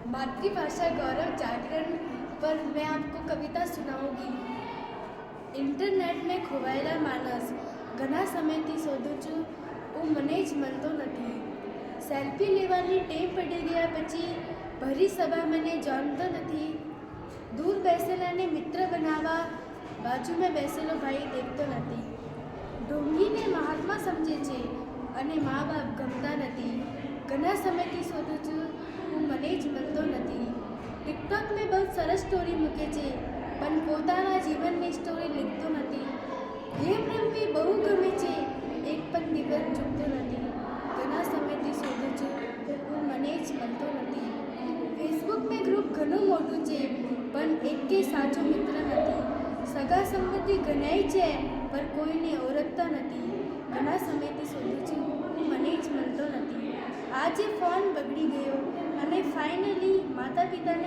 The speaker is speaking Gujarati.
मातृभाषा गौरव जागरण पर मैं आपको कविता सुनाऊंगी। इंटरनेट में खोवाયેલા માણસ ઘણા સમયથી શોધું છું, હું મને જ મળતો નથી। સેલ્ફી લેવાની ટેવ પડી ગયા પછી ભરી સભા મને જાણતો નથી। દૂર બેસેલાને મિત્ર બનાવવા બાજુમાં બેસેલો ભાઈ દેખતો નથી। ઢોંગીને મહાત્મા સમજે છે અને મા બાપ ગમતા નથી। ઘણા સમયથી શોધું છું, હું મને જ મળતો નથી। ટિકટોક મેં બહુ સરસ સ્ટોરી મૂકે છે, પણ પોતાના જીવનની સ્ટોરી લીખતો નથી। ગેમ રમવી બહુ ગમે છે, એક પણ દિવસ ચૂકતો નથી। ઘણા સમયથી શોધું છું, હું મને જ મળતો નથી। ફેસબુક મેં ગ્રુપ ઘણું મોટું છે, પણ એકે સાચો મિત્ર નથી। સગા સંબંધી ઘણાય છે, પણ કોઈને ઓળખતા નથી। ઘણા સમયથી શોધું છું, હું મને જ મળતો નથી। આજે ફોન બગડી ગયો અને ફાઇનલી માતા પિતાને